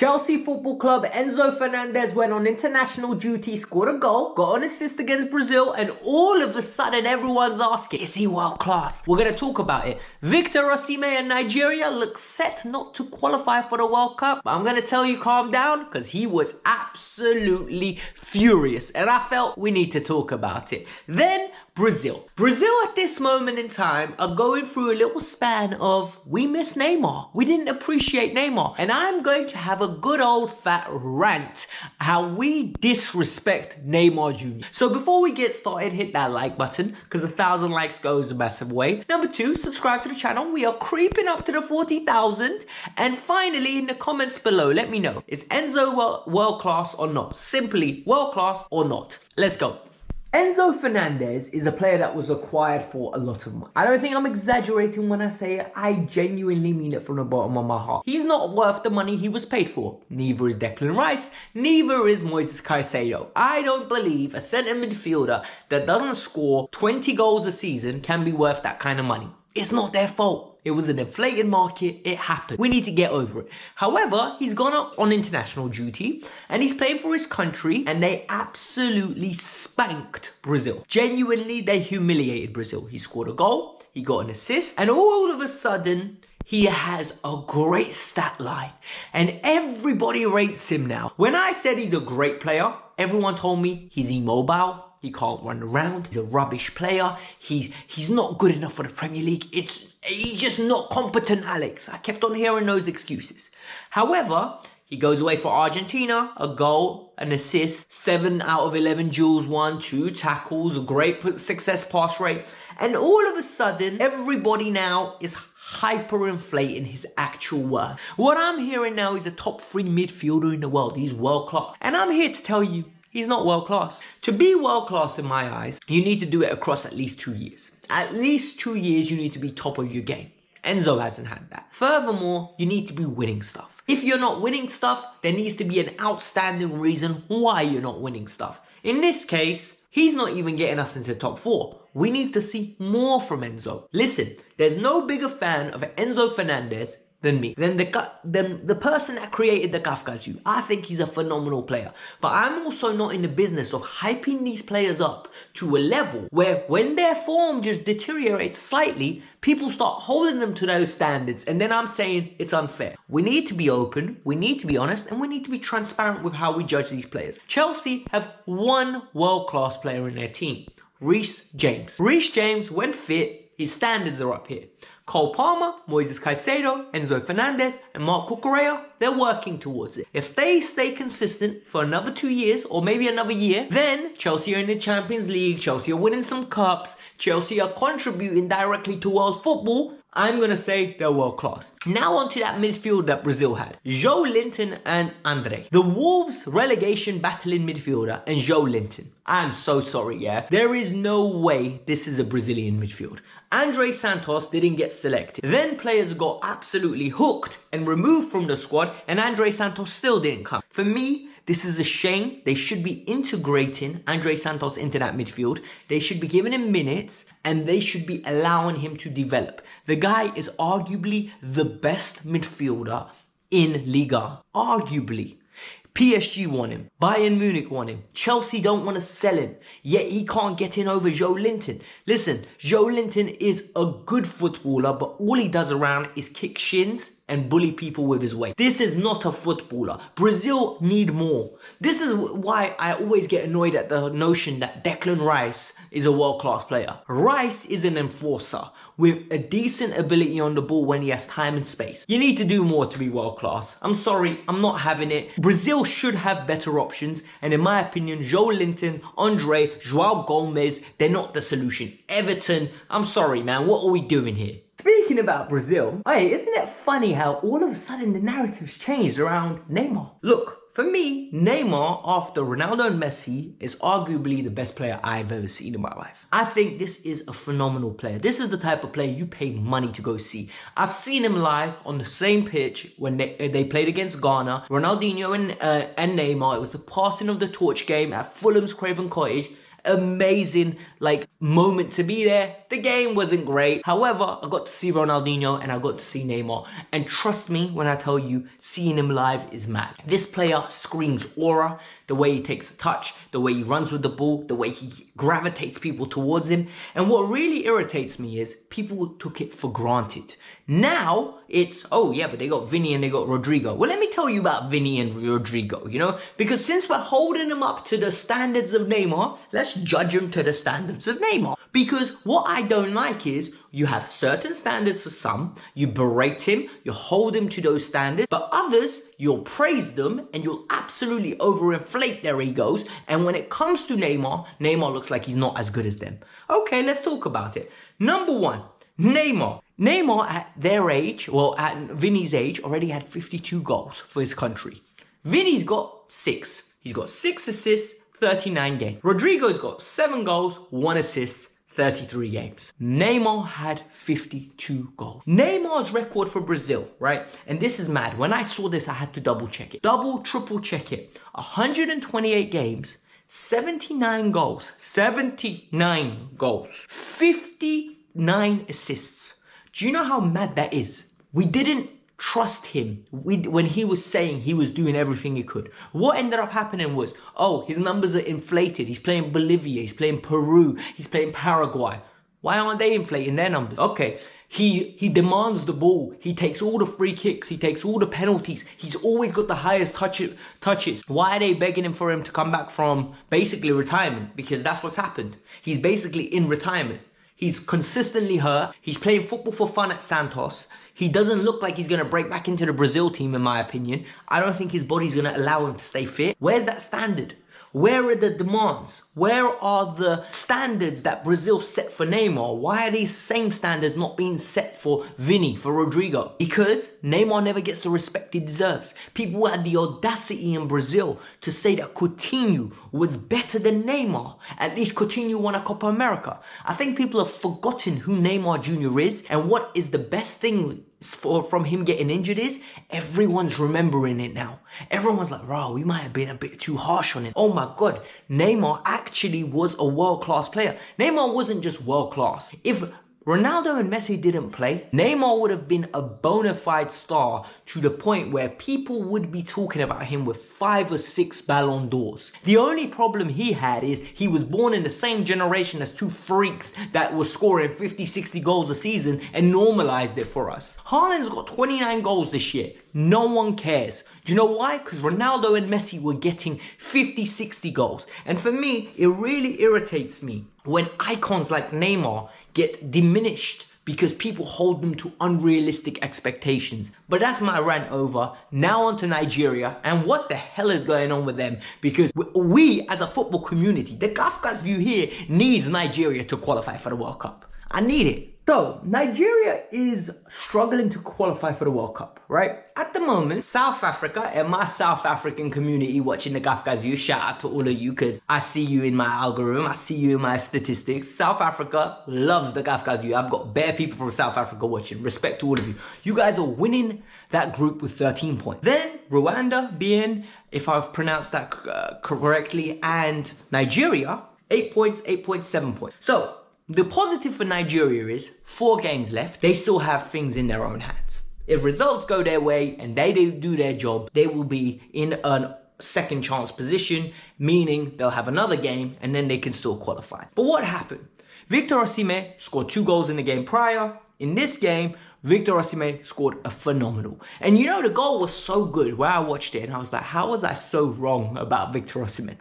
Chelsea Football Club, Enzo Fernandez went on international duty, scored a goal, got an assist against Brazil, and all of a sudden everyone's asking, is he world class? We're going to talk about it. Victor Osimhen and Nigeria look set not to qualify for the World Cup, but I'm going to tell you calm down because he was absolutely furious and I felt we need to talk about it. Then Brazil at this moment in time are going through a little span of we miss Neymar. We didn't appreciate Neymar. And I'm going to have a good old fat rant how we disrespect Neymar Jr. So before we get started, hit that like button because 1,000 likes goes a massive way. Number 2, subscribe to the channel. We are creeping up to the 40,000. And finally, in the comments below, let me know, is Enzo world class or not? Simply world class or not? Let's go. Enzo Fernandez is a player that was acquired for a lot of money. I don't think I'm exaggerating when I say it. I genuinely mean it from the bottom of my heart. He's not worth the money he was paid for. Neither is Declan Rice. Neither is Moises Caicedo. I don't believe a centre midfielder that doesn't score 20 goals a season can be worth that kind of money. It's not their fault. It was an inflated market. It happened. We need to get over it. However, he's gone up on international duty and he's playing for his country and they absolutely spanked Brazil. Genuinely, they humiliated Brazil. He scored a goal, he got an assist, and all of a sudden, he has a great stat line and everybody rates him now. When I said he's a great player, everyone told me he's immobile. He can't run around. He's a rubbish player. He's not good enough for the Premier League. He's just not competent, Alex. I kept on hearing those excuses. However, he goes away for Argentina, a goal, an assist, 7 out of 11 duels won, 2 tackles, a great success pass rate. And all of a sudden, everybody now is hyperinflating his actual worth. What I'm hearing now is a top 3 midfielder in the world. He's world class. And I'm here to tell you, he's not world class. To be world class in my eyes, you need to do it across at least 2 years. At least 2 years you need to be top of your game. Enzo hasn't had that. Furthermore, you need to be winning stuff. If you're not winning stuff, there needs to be an outstanding reason why you're not winning stuff. In this case, he's not even getting us into the top 4. We need to see more from Enzo. Listen, there's no bigger fan of Enzo Fernandez than me, than the person that created the Kavkas View. I think he's a phenomenal player. But I'm also not in the business of hyping these players up to a level where when their form just deteriorates slightly, people start holding them to those standards. And then I'm saying it's unfair. We need to be open, we need to be honest, and we need to be transparent with how we judge these players. Chelsea have one world-class player in their team, Reece James. Reece James, when fit, his standards are up here. Cole Palmer, Moises Caicedo, Enzo Fernandez, and Marc Cucurella, they're working towards it. If they stay consistent for another 2 years, or maybe another year, then Chelsea are in the Champions League, Chelsea are winning some cups, Chelsea are contributing directly to world football, I'm going to say they're world class. Now on to that midfield that Brazil had. Joelinton and Andre. The Wolves relegation battling midfielder and Joelinton. I'm so sorry, yeah. There is no way this is a Brazilian midfield. Andre Santos didn't get selected. Then players got absolutely hooked and removed from the squad and Andre Santos still didn't come. For me, this is a shame. They should be integrating Andre Santos into that midfield. They should be giving him minutes and they should be allowing him to develop. The guy is arguably the best midfielder in Liga. Arguably. PSG want him. Bayern Munich want him. Chelsea don't want to sell him. Yet he can't get in over Joelinton. Listen, Joelinton is a good footballer, but all he does around is kick shins and bully people with his weight. This is not a footballer. Brazil need more. This is why I always get annoyed at the notion that Declan Rice is a world-class player. Rice is an enforcer with a decent ability on the ball when he has time and space. You need to do more to be world-class. I'm sorry, I'm not having it. Brazil should have better options, and in my opinion, Joelinton, Andre, João Gomez, they're not the solution. Everton, I'm sorry, man, what are we doing here? Speaking about Brazil, hey, isn't it funny how all of a sudden the narrative's changed around Neymar? Look, for me, Neymar, after Ronaldo and Messi, is arguably the best player I've ever seen in my life. I think this is a phenomenal player. This is the type of player you pay money to go see. I've seen him live on the same pitch when they played against Ghana. Ronaldinho and Neymar, it was the passing of the torch game at Fulham's Craven Cottage. Amazing, like, moment to be there. The game wasn't great. However, I got to see Ronaldinho and I got to see Neymar. And trust me when I tell you, seeing him live is mad. This player screams aura. The way he takes a touch, the way he runs with the ball, the way he gravitates people towards him. And what really irritates me is people took it for granted. Now it's, oh yeah, but they got Vinny and they got Rodrigo. Well, let me tell you about Vinny and Rodrigo, you know, because since we're holding them up to the standards of Neymar, let's judge them to the standards of Neymar. Because what I don't like is you have certain standards for some, you berate him, you hold him to those standards, but others, you'll praise them and you'll absolutely overinflate their egos. And when it comes to Neymar, Neymar looks like he's not as good as them. Okay, let's talk about it. Number one, Neymar. Neymar at their age, well, at Vinny's age, already had 52 goals for his country. Vinny's got 6. He's got 6 assists, 39 games. Rodrigo's got 7 goals, 1 assist, 33 games. Neymar had 52 goals. Neymar's record for Brazil, right? And this is mad. When I saw this, I had to double check it. Triple check it. 128 games, 79 goals, 59 assists. Do you know how mad that is? We didn't trust him when he was saying he was doing everything he could. What ended up happening was, oh, his numbers are inflated. He's playing Bolivia, he's playing Peru, he's playing Paraguay. Why aren't they inflating their numbers? Okay, he demands the ball. He takes all the free kicks. He takes all the penalties. He's always got the highest touches. Why are they begging him for him to come back from basically retirement? Because that's what's happened. He's basically in retirement. He's consistently hurt. He's playing football for fun at Santos. He doesn't look like he's going to break back into the Brazil team, in my opinion. I don't think his body's going to allow him to stay fit. Where's that standard? Where are the demands? Where are the standards that Brazil set for Neymar? Why are these same standards not being set for Vinny, for Rodrigo? Because Neymar never gets the respect he deserves. People had the audacity in Brazil to say that Coutinho was better than Neymar. At least Coutinho won a Copa America. I think people have forgotten who Neymar Jr. is, and what is the best thing from him getting injured is everyone's remembering it now. Everyone's like, wow, we might have been a bit too harsh on him. Oh my God, Neymar actually was a world-class player. Neymar wasn't just world-class. If Ronaldo and Messi didn't play, Neymar would have been a bona fide star to the point where people would be talking about him with 5 or 6 Ballon d'Ors. The only problem he had is he was born in the same generation as 2 freaks that were scoring 50, 60 goals a season and normalized it for us. Haaland's got 29 goals this year. No one cares. Do you know why? Because Ronaldo and Messi were getting 50, 60 goals. And for me, it really irritates me when icons like Neymar get diminished because people hold them to unrealistic expectations. But that's my rant over. Now on to Nigeria, and what the hell is going on with them? Because we as a football community, the Kavkas View here needs Nigeria to qualify for the World Cup. I need it. So, Nigeria is struggling to qualify for the World Cup, right? At the moment, South Africa and my South African community watching the Kavkas View, shout out to all of you because I see you in my algorithm, I see you in my statistics. South Africa loves the Kavkas View. I've got bare people from South Africa watching. Respect to all of you. You guys are winning that group with 13 points. Then, Rwanda, being, if I've pronounced that correctly, and Nigeria, 8 points, 7 points. So, the positive for Nigeria is 4 games left. They still have things in their own hands. If results go their way and they do their job, they will be in a second chance position, meaning they'll have another game and then they can still qualify. But what happened? Victor Osimhen scored 2 goals in the game prior. In this game, Victor Osimhen scored a phenomenal. And you know, the goal was so good where I watched it and I was like, how was I so wrong about Victor Osimhen?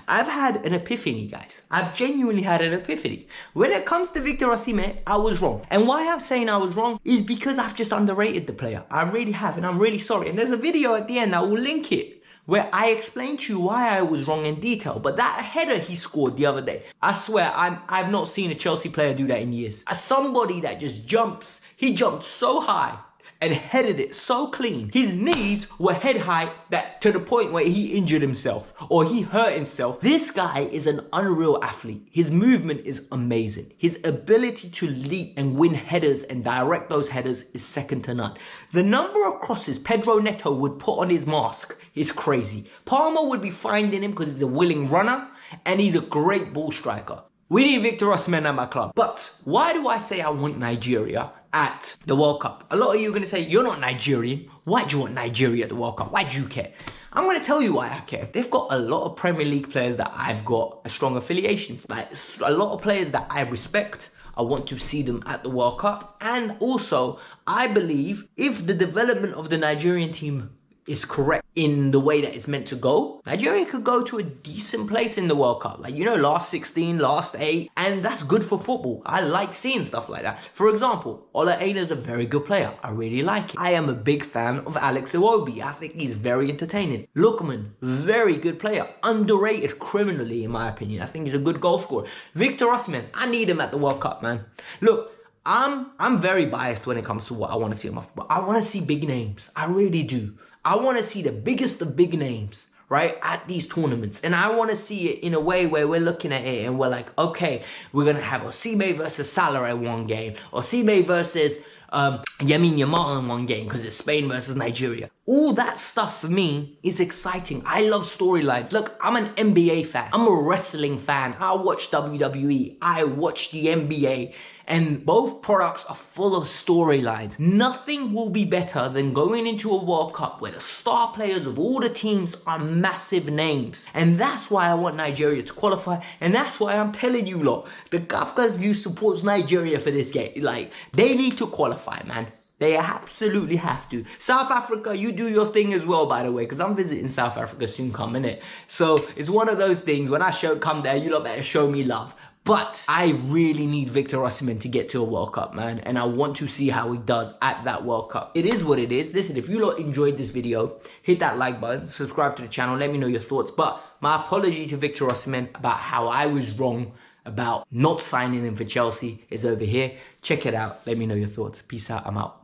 I've had an epiphany, guys. I've genuinely had an epiphany. When it comes to Victor Osimhen, I was wrong. And why I'm saying I was wrong is because I've just underrated the player. I really have, and I'm really sorry. And there's a video at the end, I will link it, where I explain to you why I was wrong in detail. But that header he scored the other day, I swear, I've not seen a Chelsea player do that in years. As somebody that just jumps, he jumped so high and headed it so clean. His knees were head high that to the point where he injured himself or he hurt himself. This guy is an unreal athlete. His movement is amazing. His ability to leap and win headers and direct those headers is second to none. The number of crosses Pedro Neto would put on his mask is crazy. Palmer would be finding him because he's a willing runner and he's a great ball striker. We need Victor Osimhen at my club. But why do I say I want Nigeria at the World Cup? A lot of you are going to say, you're not Nigerian. Why do you want Nigeria at the World Cup? Why do you care? I'm going to tell you why I care. They've got a lot of Premier League players that I've got a strong affiliation with. Like, a lot of players that I respect. I want to see them at the World Cup. And also, I believe if the development of the Nigerian team is correct in the way that it's meant to go, Nigeria could go to a decent place in the World Cup. Like, you know, last 16, last 8, and that's good for football. I like seeing stuff like that. For example, Ola Aina's a very good player. I really like it. I am a big fan of Alex Iwobi. I think he's very entertaining. Lookman, very good player. Underrated criminally, in my opinion. I think he's a good goal scorer. Victor Osimhen, I need him at the World Cup, man. Look, I'm very biased when it comes to what I want to see on my football. I want to see big names. I really do. I want to see the biggest of big names, right, at these tournaments. And I want to see it in a way where we're looking at it and we're like, okay, we're going to have Osimhen versus Salah in one game. Osimhen versus Lamine Yamal in one game because it's Spain versus Nigeria. All that stuff for me is exciting. I love storylines. Look, I'm an NBA fan. I'm a wrestling fan. I watch WWE. I watch the NBA. And both products are full of storylines. Nothing will be better than going into a World Cup where the star players of all the teams are massive names. And that's why I want Nigeria to qualify. And that's why I'm telling you lot, the Kavkas View supports Nigeria for this game. Like, they need to qualify, man. They absolutely have to. South Africa, you do your thing as well, by the way, because I'm visiting South Africa soon come, innit? So it's one of those things, when I come there, you lot better show me love. But I really need Victor Osimhen to get to a World Cup, man. And I want to see how he does at that World Cup. It is what it is. Listen, if you lot enjoyed this video, hit that like button, subscribe to the channel, let me know your thoughts. But my apology to Victor Osimhen about how I was wrong about not signing him for Chelsea is over here. Check it out. Let me know your thoughts. Peace out. I'm out.